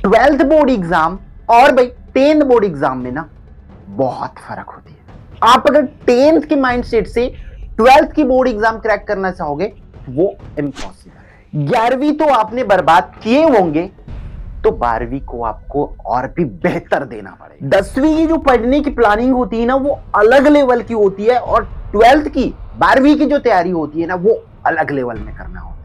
Twelfth board exam और भाई 10th board exam में ना बहुत फर्क होती है। आप अगर 10th के माइंडसेट से 12th की बोर्ड एग्जाम क्रैक करना चाहोगे वो इम्पॉसिबल है। 11वीं तो आपने बर्बाद किए होंगे तो 12वीं को आपको और भी बेहतर देना पड़ेगा। 10वीं की जो पढ़ने की प्लानिंग होती है ना वो अलग लेवल की होती है और 12th की 12वीं की जो तैयारी होती है ना वो अलग लेवल में करना होता है।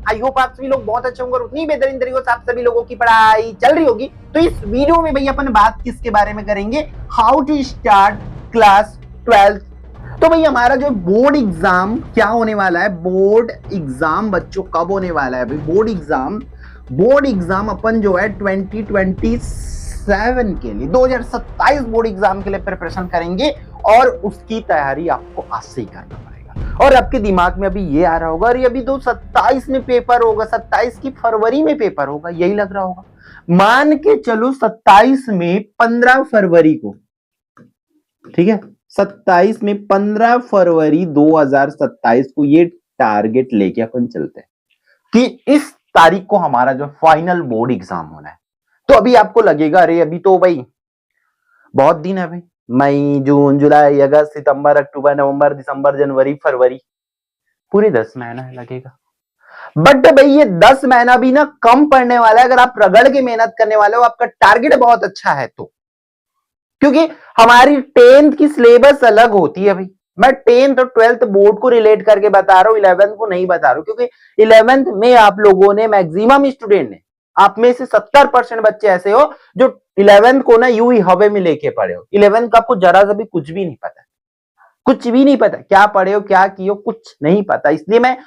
आई होप आप सभी लोग बहुत अच्छे होंगे और उतनी बेहतरीन तरीके से आप सभी लोगों की पढ़ाई चल रही होगी। तो इस वीडियो में भैया अपन बात किसके बारे में करेंगे, how to start class 12th। तो भाई हमारा जो बोर्ड एग्जाम क्या होने वाला है, बोर्ड एग्जाम बच्चों कब होने वाला है भाई, बोर्ड एग्जाम अपन जो है 2027 के लिए 2027 बोर्ड एग्जाम के लिए प्रिपरेशन करेंगे और उसकी तैयारी आपको आज से ही करना पड़ेगा। और आपके दिमाग में अभी ये आ रहा होगा, अरे अभी तो 27 में पेपर होगा, 27 की फरवरी में पेपर होगा, यही लग रहा होगा। मान के चलो 27 में 15 फरवरी को, ठीक है, 27 में 15 फरवरी 2027 को ये टारगेट लेके अपन चलते हैं कि इस तारीख को हमारा जो फाइनल बोर्ड एग्जाम होना है। तो अभी आपको लगेगा अरे अभी तो भाई बहुत दिन है भाई, मई जून जुलाई अगस्त सितंबर अक्टूबर नवंबर दिसंबर जनवरी फरवरी, पूरे 10 महीना लगेगा। बट भाई ये 10 महीना भी ना कम पड़ने वाला है अगर आप रगड़ के मेहनत करने वाले हो, आपका टारगेट बहुत अच्छा है तो। क्योंकि हमारी 10th की सिलेबस अलग होती है भाई, मैं 10th और 12th बोर्ड को रिलेट करके बता रहा हूं, 11th को नहीं बता रहा हूं। क्योंकि 11th में आप लोगों ने मैक्सिमम स्टूडेंट ने, आप में से 70% बच्चे ऐसे हो जो 11th को ना यूं ही हवे में लेके पढ़े हो। 11th का आपको जरा सा भी कुछ भी नहीं पता, कुछ भी नहीं पता क्या पढ़े हो क्या किए हो, कुछ नहीं पता। इसलिए मैं,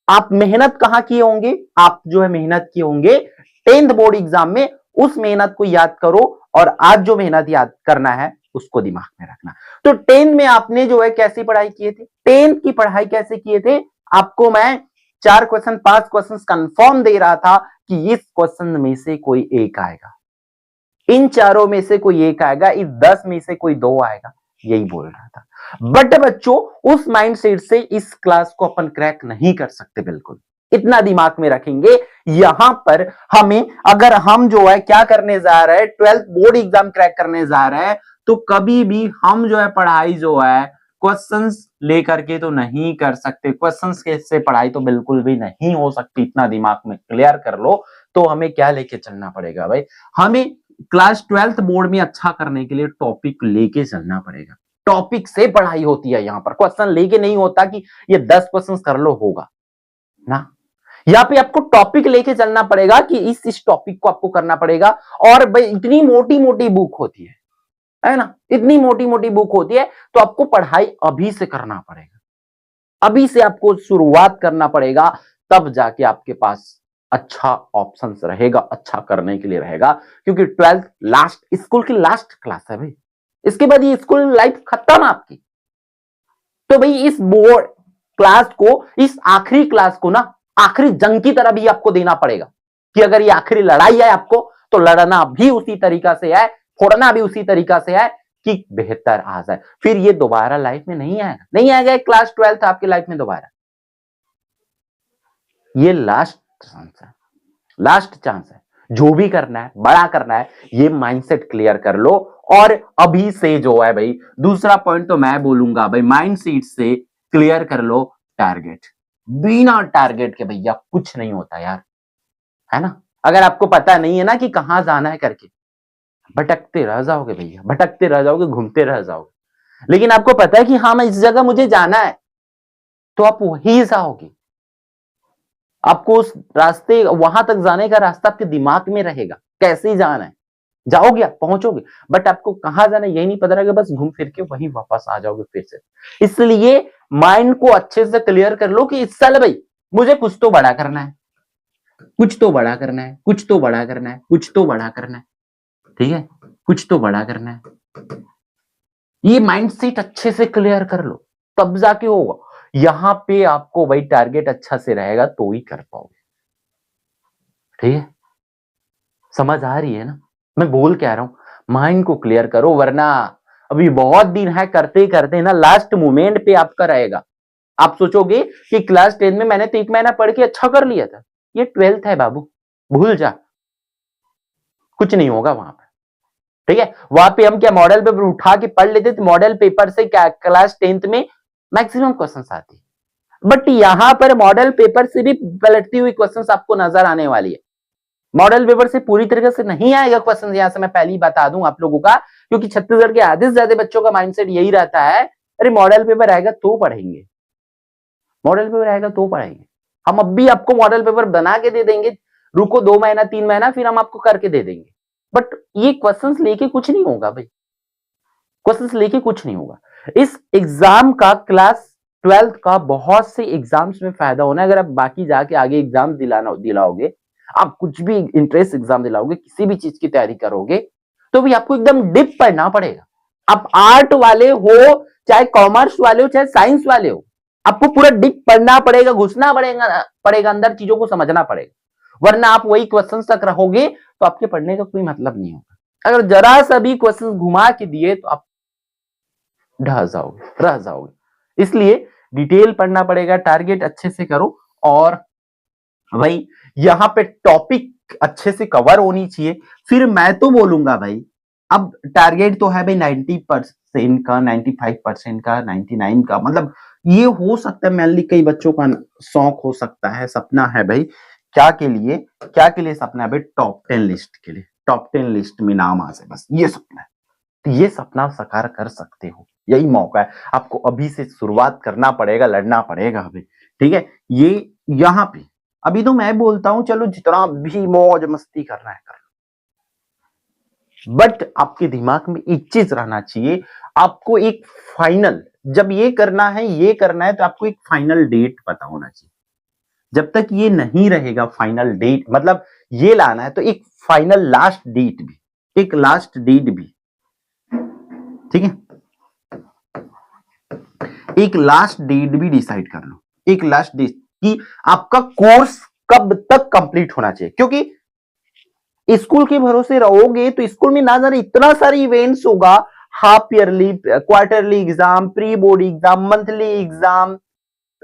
आप मेहनत कहां किए होंगे, आप जो है मेहनत किए होंगे 10th बोर्ड एग्जाम में, उस मेहनत को याद करो और आज जो मेहनत याद करना है उसको दिमाग में रखना। तो 10th में आपने जो है कैसी पढ़ाई किए थे, 10th की पढ़ाई कैसे किए थे, आपको मैं 4 क्वेश्चन 5 क्वेश्चन कंफर्म दे रहा था कि इस क्वेश्चन में से कोई एक आएगा, इन चारों में से कोई एक आएगा, इस 10 में से कोई 2 आएगा, यही बोल रहा था। बट बच्चों उस माइंडसेट से इस क्लास को अपन क्रैक नहीं कर सकते, बिल्कुल इतना दिमाग में रखेंगे। यहां पर हमें, अगर हम जो है क्या करने जा रहे हैं, 12th बोर्ड एग्जाम क्रैक करने जा रहे हैं, तो कभी भी हम जो है पढ़ाई जो है क्वेश्चंस लेकर के तो नहीं कर सकते, क्वेश्चंस से पढ़ाई तो बिल्कुल भी नहीं हो सकती, इतना दिमाग में क्लियर कर लो। तो हमें क्या लेके चलना पड़ेगा भाई, हमें क्लास 12th बोर्ड में अच्छा करने के लिए टॉपिक लेके चलना पड़ेगा। टॉपिक से पढ़ाई होती है, यहां पर क्वेश्चन लेके नहीं होता कि ये 10 क्वेश्चन कर लो होगा ना। यहाँ पे आपको टॉपिक लेके चलना पड़ेगा कि इस टॉपिक को आपको करना पड़ेगा। और भाई इतनी मोटी मोटी बुक होती है ना, इतनी मोटी मोटी बुक होती है, तो आपको पढ़ाई अभी से करना पड़ेगा, अभी से आपको शुरुआत करना पड़ेगा, तब जाके आपके पास अच्छा ऑप्शन रहेगा, अच्छा करने के लिए रहेगा। क्योंकि 12th लास्ट, स्कूल की लास्ट क्लास है भाई, इसके बाद ये स्कूल लाइफ खत्म आपकी। तो भाई इस बोर्ड क्लास को, इस आखिरी क्लास को ना आखिरी जंग की तरह भी आपको देना पड़ेगा कि अगर ये आखिरी लड़ाई है आपको, तो लड़ना भी उसी तरीका से है, फोड़ना भी उसी तरीका से है कि बेहतर आ जाए। फिर ये दोबारा लाइफ में नहीं आएगा, नहीं आएगा क्लास 12th आपकी लाइफ में दोबारा। ये लास्ट चांस है, लास्ट चांस है। जो भी करना है, बड़ा करना है, ये माइंडसेट क्लियर कर लो। और अभी से जो है भाई, दूसरा पॉइंट तो मैं बोलूंगा भाई, माइंडसेट से क्लियर कर लो टारगेट। बिना टारगेट के भैया कुछ नहीं होता यार, है ना। अगर आपको पता नहीं है ना कि कहां जाना है करके, भटकते रह जाओगे भैया, भटकते रह जाओगे, घूमते रह जाओगे। लेकिन आपको पता है कि हाँ मैं इस जगह मुझे जाना है, तो आप वहीं जाओगे। आपको उस रास्ते, वहां तक जाने का रास्ता आपके दिमाग में रहेगा, कैसे जाना है, जाओगे आप पहुंचोगे। बट आपको कहां जाना है यही नहीं पता रहेगा, बस घूम फिर के वहीं वापस आ जाओगे फिर से। इसलिए माइंड को अच्छे से क्लियर कर लो कि इस साल भाई मुझे कुछ तो बड़ा करना है, कुछ तो बड़ा करना है, कुछ तो बड़ा करना है, कुछ तो बड़ा करना है, ठीक है, कुछ तो बड़ा करना है। ये माइंडसेट अच्छे से क्लियर कर लो, तब जाके होगा। यहां पे आपको भाई टारगेट अच्छा से रहेगा तो ही कर पाओगे, ठीक है। समझ आ रही है ना मैं बोल क्या रहा हूं, माइंड को क्लियर करो, वरना अभी बहुत दिन है, करते करते ना लास्ट मोमेंट पे आपका रहेगा। आप सोचोगे कि क्लास 10 में मैंने तो 1 महीना पढ़ के अच्छा कर लिया था, ये 12th है बाबू, भूल जा, कुछ नहीं होगा वहां पर। ठीक है, वहां पे हम क्या मॉडल पेपर उठा के पढ़ लेते थे, मॉडल पेपर से क्या क्लास 10th में मैक्सिमम क्वेश्चंस आते, बट यहां पर मॉडल पेपर से भी पलटती हुई क्वेश्चंस आपको नजर आने वाली है। मॉडल पेपर से पूरी तरीके से नहीं आएगा क्वेश्चन, यहां से मैं पहले ही बता दूं आप लोगों का, क्योंकि छत्तीसगढ़ के आधे से ज्यादा बच्चों का माइंडसेट यही रहता है, अरे मॉडल पेपर आएगा तो पढ़ेंगे, मॉडल पेपर आएगा तो पढ़ेंगे। हम अब भी आपको मॉडल पेपर बना के दे देंगे, रुको 2 महीना 3 महीना, फिर हम आपको करके दे देंगे, बट ये क्वेश्चंस लेके कुछ नहीं होगा भाई, क्वेश्चंस लेके कुछ नहीं होगा। इस एग्जाम का क्लास 12th का बहुत से एग्जाम्स में फायदा होना है। अगर आप बाकी जाके आगे एग्जाम दिलाओगे, आप कुछ भी इंटरेस्ट एग्जाम दिलाओगे, किसी भी चीज की तैयारी करोगे, तो भी आपको एकदम डीप पढ़ना पड़ेगा। आप आर्ट वाले हो, चाहे कॉमर्स वाले हो, चाहे साइंस वाले हो, आपको पूरा डीप पढ़ना पड़ेगा, घुसना पड़ेगा अंदर, चीजों को समझना पड़ेगा, वरना आप वही क्वेश्चन तक रहोगे तो आपके पढ़ने का कोई मतलब नहीं होगा। अगर जरा सा भी क्वेश्चन घुमा के दिए तो आप रह जाओगे। इसलिए डिटेल पढ़ना पड़ेगा, टारगेट अच्छे से करो, और भाई यहां पे टॉपिक अच्छे से कवर होनी चाहिए। फिर मैं तो बोलूंगा भाई, अब टारगेट तो है भाई 90% का, 95% का, 99 का, मतलब ये हो सकता है मैनली कई बच्चों का शौक हो सकता है, सपना है भाई, क्या के लिए सपना है भाई, टॉप 10 लिस्ट के लिए, टॉप 10 लिस्ट में नाम आ जाए, बस ये सपना है। तो ये सपना साकार कर सकते हो, यही मौका है, आपको अभी से शुरुआत करना पड़ेगा, लड़ना पड़ेगा अभी। ठीक है, ये यहां पे अभी तो मैं बोलता हूं चलो जितना भी मौज मस्ती करना है कर लो, बट आपके दिमाग में एक चीज रहना चाहिए, आपको एक फाइनल, जब ये करना है तो आपको एक फाइनल डेट पता होना चाहिए। जब तक ये नहीं रहेगा फाइनल डेट, मतलब ये लाना है, तो एक फाइनल लास्ट डेट भी, एक लास्ट डेट भी, ठीक है, एक लास्ट डेट भी डिसाइड कर लो, एक लास्ट डेट कि आपका कोर्स कब तक कंप्लीट होना चाहिए। क्योंकि स्कूल के भरोसे रहोगे तो स्कूल में ना जाने इतना सारे इवेंट्स होगा, half yearly, quarterly exam, pre board exam, monthly exam,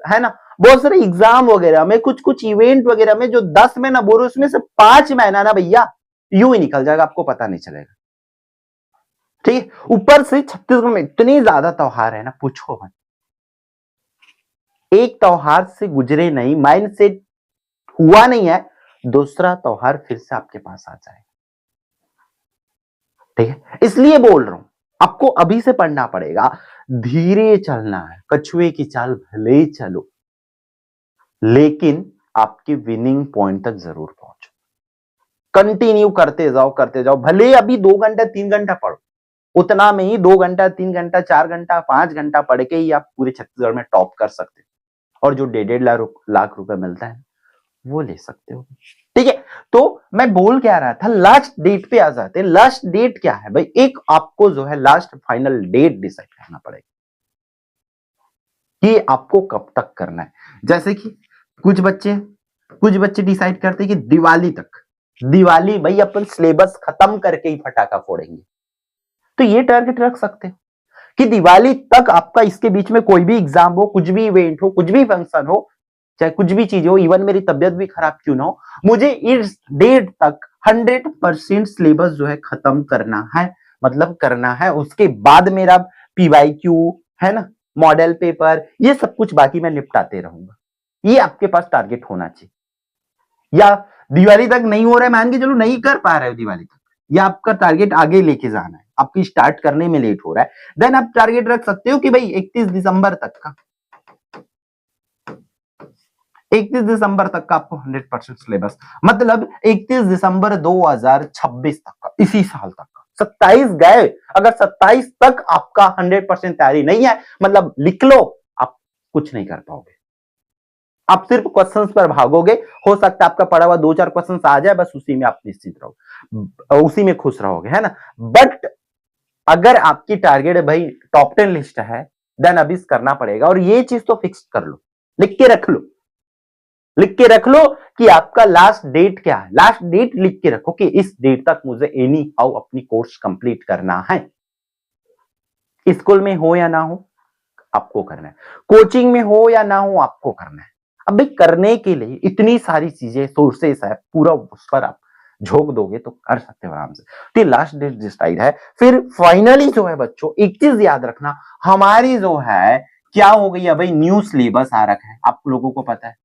है ना, बहुत सारे एग्जाम वगैरह में, कुछ कुछ इवेंट वगैरह में जो 10 महीना बोलो, उसमें से 5 महीना ना भैया यूं ही निकल जाएगा, आपको पता नहीं चलेगा। ठीक है, ऊपर से छत्तीसगढ़ में इतने ज्यादा त्योहार है ना, पूछो मत, एक त्योहार से गुजरे नहीं, माइंड सेट हुआ नहीं है, दूसरा त्योहार फिर से आपके पास आ जाएगा। ठीक है, इसलिए बोल रहा हूं, आपको अभी से पढ़ना पड़ेगा, धीरे चलना है, कछुए की चाल भले ही चलो, लेकिन आपके विनिंग पॉइंट तक जरूर पहुंचो। कंटिन्यू करते जाओ, भले अभी 2 घंटा 3 घंटा पढ़ो, उतना में ही 2 घंटा 3 घंटा 4 घंटा 5 घंटा पढ़ के ही आप पूरे छत्तीसगढ़ में टॉप कर सकते हो, और जो 1.5 लाख रुपए मिलता है वो ले सकते हो। ठीक है, तो मैं बोल क्या रहा था, लास्ट डेट पे आ जाते हैं। लास्ट डेट क्या है भाई, एक आपको जो है लास्ट फाइनल डेट डिसाइड करना पड़ेगा कि आपको कब तक करना है। जैसे कि कुछ बच्चे डिसाइड करते हैं कि दिवाली भाई अपन सिलेबस खत्म करके ही फटाका फोड़ेंगे, तो ये टारगेट रख सकते हो कि दिवाली तक आपका, इसके बीच में कोई भी एग्जाम हो, कुछ भी इवेंट हो, कुछ भी फंक्शन हो, चाहे कुछ भी चीज हो, इवन मेरी तबियत भी खराब क्यों ना हो, मुझे इस डेट तक 100% सिलेबस जो है खत्म करना है, मतलब करना है। उसके बाद मेरा PYQ है ना, मॉडल पेपर, ये सब कुछ बाकी मैं निपटाते रहूंगा। ये आपके पास टारगेट होना चाहिए। या दिवाली तक नहीं हो रहा है, मान के चलो नहीं कर पा रहे हो दिवाली तक, या आपका टारगेट आगे लेके जाना है, आपकी स्टार्ट करने में लेट हो रहा है, देन आप टारगेट रख सकते हो कि भाई 31 दिसंबर तक का, 31 दिसंबर तक का आपको 100% सिलेबस, मतलब 31 दिसंबर 2026 तक का, इसी साल तक का। 27 गए, अगर 27 तक आपका 100% तैयारी नहीं है, मतलब लिख लो, आप कुछ नहीं कर पाओगे, आप सिर्फ क्वेश्चंस पर भागोगे। हो सकता है आपका पढ़ा हुआ 2-4 क्वेश्चंस आ जाए, बस उसी में आप निश्चित रहो, उसी में खुश रहोगे, है ना। बट अगर आपकी टारगेट है भाई टॉप 10 लिस्ट है, देन अभी करना पड़ेगा, और ये चीज तो फिक्स कर लो, लिख के रख लो कि आपका लास्ट डेट क्या है। लास्ट डेट लिख के रखो कि इस डेट तक मुझे एनी हाउ अपनी कोर्स कंप्लीट करना है। स्कूल में हो या ना हो आपको करना है, कोचिंग में हो या ना हो आपको करना है, अब भाई करने के लिए इतनी सारी चीजें सोर्सेस है, पूरा उस पर आप झोंक दोगे तो कर सकते हो आराम से। तो ये लास्ट डेट डिसाइड है। फिर फाइनली जो है बच्चों, एक चीज याद रखना, हमारी जो है क्या हो गई है भाई, न्यू सिलेबस आ रखा है, आप लोगों को पता है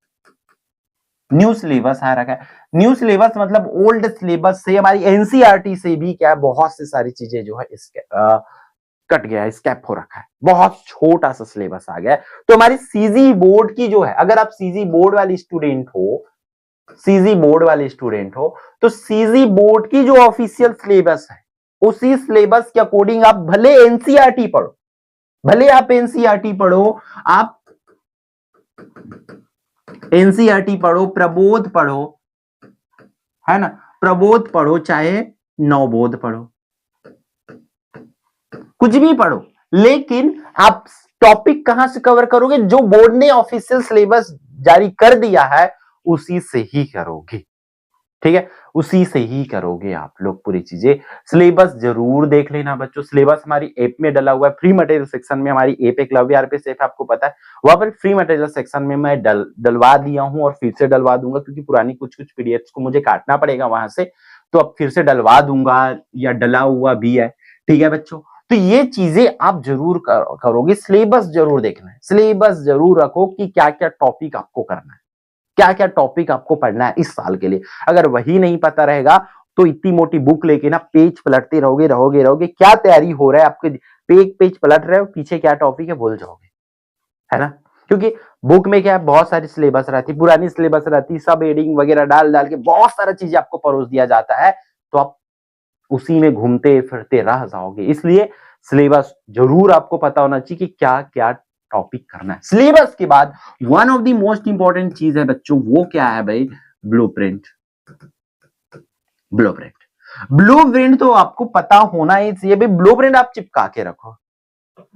न्यू सिलेबस आ रखा है। न्यू सिलेबस मतलब ओल्ड सिलेबस से, हमारी एनसीईआरटी से भी क्या है, बहुत सी सारी चीजें जो है इसके कट गया है, स्कैप हो रखा है, बहुत छोटा सा सिलेबस आ गया है। तो हमारी सीजी बोर्ड की जो है, अगर आप सीजी बोर्ड वाली स्टूडेंट हो, सीजी बोर्ड वाले स्टूडेंट हो, तो सीजी बोर्ड की जो ऑफिशियल सिलेबस है, उसी सिलेबस के अकॉर्डिंग आप भले एनसीईआरटी पढ़ो, भले आप एनसीईआरटी पढ़ो, आप एनसीईआरटी पढ़ो, प्रबोध पढ़ो, है ना, प्रबोध पढ़ो, चाहे नवबोध पढ़ो, कुछ भी पढ़ो, लेकिन आप टॉपिक कहां से कवर करोगे, जो बोर्ड ने ऑफिशियल सिलेबस जारी कर दिया है उसी से ही करोगे, ठीक है, उसी से ही करोगे आप लोग पूरी चीजें। सिलेबस जरूर देख लेना बच्चों, सिलेबस हमारी ऐप में डला हुआ है, फ्री मटेरियल सेक्शन में हमारी ऐप एकलव्य आरपीएस ऐप आपको पता है, वहां पर फ्री मटेरियल सेक्शन में मैं डलवा दिया हूं और फिर से डलवा दूंगा, क्योंकि पुरानी कुछ कुछ पीडीएफ्स को मुझे काटना पड़ेगा वहां से, तो अब फिर से डलवा दूंगा, या डला हुआ भी है, ठीक है बच्चों। तो ये चीजें आप जरूर करोगे, सिलेबस जरूर देखना है, सिलेबस जरूर रखो कि क्या क्या टॉपिक आपको करना है, क्या क्या टॉपिक आपको पढ़ना है इस साल के लिए। अगर वही नहीं पता रहेगा तो इतनी मोटी बुक लेके ना पेज पलटते रहोगे रहोगे रहोगे, क्या तैयारी हो रहा है आपके, पेज पेज पलट रहे हो, पीछे क्या टॉपिक है भूल जाओगे, है ना, क्योंकि बुक में क्या है, बहुत सारी सिलेबस रहती, पुरानी सिलेबस रहती, सब एडिंग वगैरह डाल डाल के बहुत सारा चीजें आपको परोस दिया जाता है, तो आप उसी में घूमते फिरते रह जाओगे। इसलिए सिलेबस जरूर आपको पता होना चाहिए कि क्या क्या टॉपिक करना है। सिलेबस के बाद one of the most important चीज है बच्चों, वो क्या है भाई, ब्लूप्रिंट। ब्लूप्रिंट, ब्लूप्रिंट तो आपको पता होना ही चाहिए भाई, ब्लूप्रिंट आप चिपका के रखो,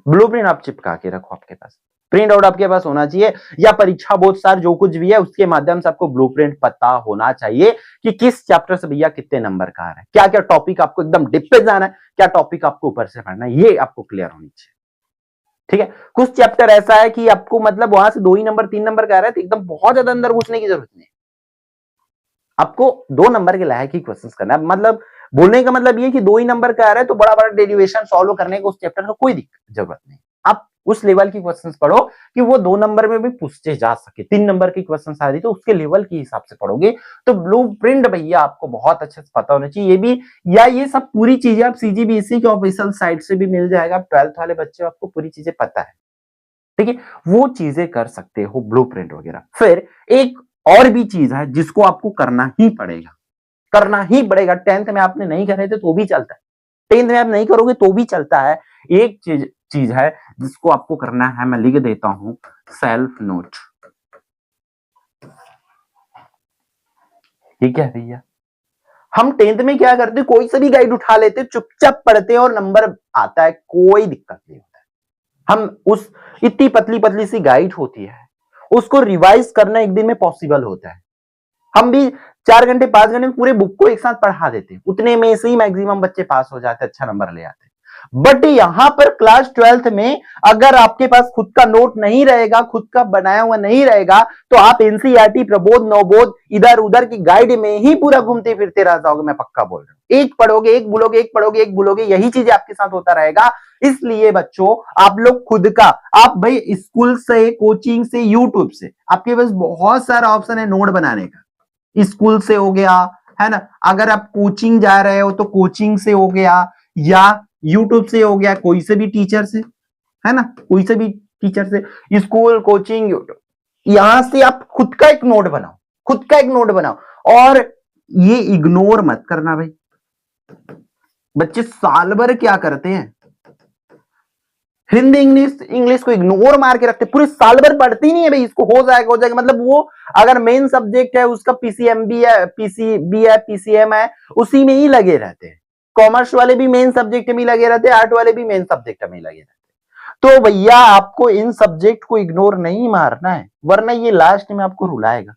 ब्लूप्रिंट आप चिपका के रखो, आपके पास प्रिंट आउट आपके पास होना चाहिए, या परीक्षा बोर्ड सार जो कुछ भी है उसके माध्यम से आपको ब्लूप्रिंट पता होना चाहिए कि किस चैप्टर से भैया कितने नंबर का आ रहा है, क्या क्या टॉपिक आपको एकदम डिप पे जाना है, क्या टॉपिक आपको ऊपर से पढ़ना है, ये आपको क्लियर होनी चाहिए, ठीक है। कुछ चैप्टर ऐसा है कि आपको मतलब वहां से 2 ही नंबर 3 नंबर का आ रहा है, तो एकदम बहुत ज्यादा अंदर घुसने की जरूरत नहीं, आपको 2 नंबर के लायक ही क्वेश्चन करना है। मतलब बोलने का मतलब ये कि 2 ही नंबर का आ रहा है तो बड़ा बड़ा डेरिवेशन सॉल्व करने का उस चैप्टर का कोई जरूरत नहीं, आप उस लेवल की क्वेश्चंस पढ़ो कि वो 2 नंबर में भी पूछे जा सके, 3 नंबर की क्वेश्चन आ रही तो उसके लेवल के हिसाब से पढ़ोगे। तो ब्लूप्रिंट भैया आपको बहुत अच्छे से पता होना चाहिए, ये भी, या ये सब पूरी चीजें आप सीजीबीएसई के ऑफिशियल साइट से भी मिल जाएगा, 12th वाले बच्चे आपको पूरी चीजें पता है, ठीक है, वो चीजें कर सकते हो ब्लूप्रिंट वगैरह। फिर एक और भी चीज है जिसको आपको करना ही पड़ेगा, करना ही पड़ेगा, 10th में आपने नहीं करे थे तो भी चलता है, 10th में आप नहीं करोगे तो भी चलता है, एक चीज है जिसको आपको करना है, मैं लिख देता हूं, सेल्फ नोट। ठीक है भैया, हम 10th में क्या करते, कोई सा भी गाइड उठा लेते, चुपचाप पढ़ते हैं और नंबर आता है, कोई दिक्कत नहीं होता है। हम उस इतनी पतली पतली सी गाइड होती है, उसको रिवाइज करना एक दिन में पॉसिबल होता है, हम भी 4 घंटे 5 घंटे में पूरे बुक को एक साथ पढ़ा देते हैं, उतने में से ही मैक्सिमम बच्चे पास हो जाते हैं, अच्छा नंबर ले आते हैं। बट यहां पर क्लास 12th में अगर आपके पास खुद का नोट नहीं रहेगा, खुद का बनाया हुआ नहीं रहेगा, तो आप एनसीईआरटी, प्रबोध, नवबोध, इधर उधर की गाइड में ही पूरा घूमते फिरते रह जाओगे, मैं पक्का बोल रहा हूं। एक पढ़ोगे एक भूलोगे, एक पढ़ोगे एक भूलोगे, यही चीजें आपके साथ होता रहेगा। इसलिए बच्चों आप लोग खुद का, आप भाई स्कूल से, कोचिंग से, यूट्यूब से, आपके पास बहुत सारा ऑप्शन है नोट बनाने का, स्कूल से हो गया, है ना, अगर आप कोचिंग जा रहे हो तो कोचिंग से हो गया, या यूट्यूब से हो गया, कोई से भी टीचर से, है ना, कोई से भी टीचर से, स्कूल, कोचिंग, यूट्यूब, यहां से आप खुद का एक नोट बनाओ, खुद का एक नोट बनाओ। और ये इग्नोर मत करना भाई, बच्चे साल भर क्या करते हैं, हिंदी इंग्लिश, इंग्लिश को इग्नोर मार के रखते, पूरे साल भर पढ़ती नहीं है भाई, इसको हो जाएगा हो जाएगा, मतलब वो अगर मेन सब्जेक्ट है उसका पीसीएमबी है, पीसीबी है, पीसीएम है, उसी में ही लगे रहते हैं। कॉमर्स वाले भी मेन सब्जेक्ट में ही लगे रहते हैं, आर्ट वाले भी मेन सब्जेक्ट में ही लगे रहते हैं। तो भैया आपको इन सब्जेक्ट को इग्नोर नहीं मारना है, वरना ये लास्ट में आपको रुलाएगा,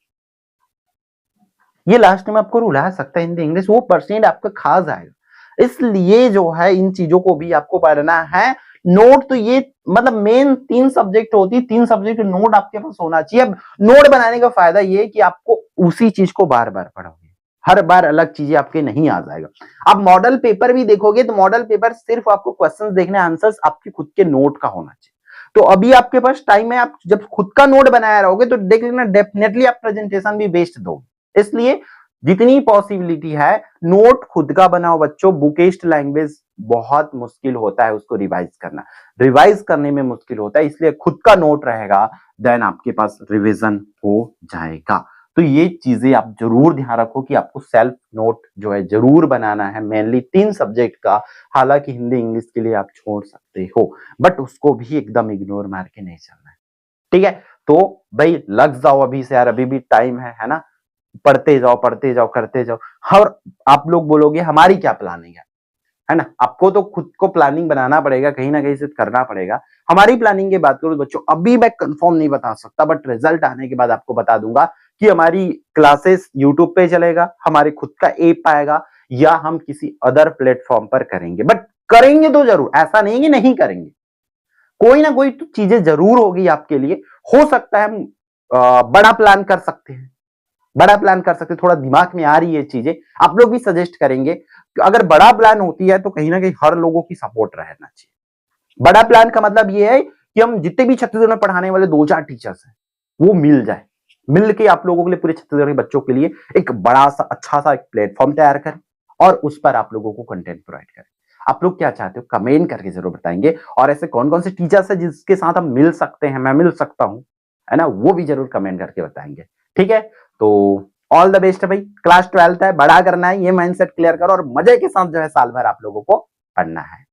ये लास्ट में आपको रुला सकता है हिंदी इंग्लिश, वो परसेंट आपका खा जाएगा। इसलिए जो है इन चीजों को भी आपको पढ़ना है। नोट तो ये मतलब मेन 3 सब्जेक्ट होती है, 3 सब्जेक्ट नोट आपके पास होना चाहिए। अब नोट बनाने का फायदा ये है कि आपको उसी चीज को बार बार पढ़ोगे, हर बार अलग चीजें आपके नहीं आ जाएगा। आप मॉडल पेपर भी देखोगे तो मॉडल पेपर सिर्फ आपको क्वेश्चंस देखने, आंसर्स आपके खुद के नोट का होना चाहिए। तो अभी आपके पास टाइम है, आप जब खुद का नोट बनाया रहोगे तो देख लेना डेफिनेटली आप प्रेजेंटेशन भी बेस्ट दोगे। इसलिए जितनी पॉसिबिलिटी है नोट खुद का बनाओ बच्चों। बुकिस्ट लैंग्वेज बहुत मुश्किल होता है उसको रिवाइज करना, रिवाइज करने में मुश्किल होता है, इसलिए खुद का नोट रहेगा, देन आपके पास रिवीजन हो जाएगा। तो ये चीजें आप जरूर ध्यान रखो कि आपको सेल्फ नोट जो है जरूर बनाना है, मेनली 3 सब्जेक्ट का। हालांकि हिंदी इंग्लिश के लिए आप छोड़ सकते हो, बट उसको भी एकदम इग्नोर मार के नहीं चलना है, ठीक है। तो भाई लग जाओ अभी से यार, अभी भी टाइम है ना। पढ़ते जाओ पढ़ते जाओ करते जाओ। और आप लोग बोलोगे हमारी क्या प्लानिंग है ना। आपको तो खुद को प्लानिंग बनाना पड़ेगा, कहीं ना कहीं से करना पड़ेगा। हमारी प्लानिंग की बात करूं बच्चों, अभी मैं कंफर्म नहीं बता सकता, बट रिजल्ट आने के बाद आपको बता दूंगा कि हमारी क्लासेस यूट्यूब पे चलेगा, हमारे खुद का ऐप आएगा, या हम किसी अदर प्लेटफॉर्म पर करेंगे। बट करेंगे तो जरूर, ऐसा नहीं कि नहीं करेंगे, कोई ना कोई तो चीजें जरूर होगी आपके लिए। हो सकता है हम बड़ा प्लान कर सकते हैं, बड़ा प्लान कर सकते हैं, थोड़ा दिमाग में आ रही है चीजें, आप लोग भी सजेस्ट करेंगे। अगर बड़ा प्लान होती है तो कहीं ना कहीं हर लोगों की सपोर्ट रहना चाहिए। बड़ा प्लान का मतलब ये है कि हम जितने भी छत्तीसगढ़ में पढ़ाने वाले 2-4 टीचर्स हैं वो मिल जाए, मिल के आप लोगों के लिए, पूरे छत्तीसगढ़ के बच्चों के लिए एक बड़ा सा अच्छा सा एक प्लेटफॉर्म तैयार करें और उस पर आप लोगों को कंटेंट प्रोवाइड करें। आप लोग क्या चाहते हो कमेंट करके जरूर बताएंगे, और ऐसे कौन कौन से टीचर्स है जिसके साथ हम मिल सकते हैं, मैं मिल सकता हूं, है ना, वो भी जरूर कमेंट करके बताएंगे। ठीक है, तो ऑल द बेस्ट है भाई। क्लास 12th है, बड़ा करना है, ये माइंडसेट क्लियर करो और मजे के साथ जो है साल भर आप लोगों को पढ़ना है।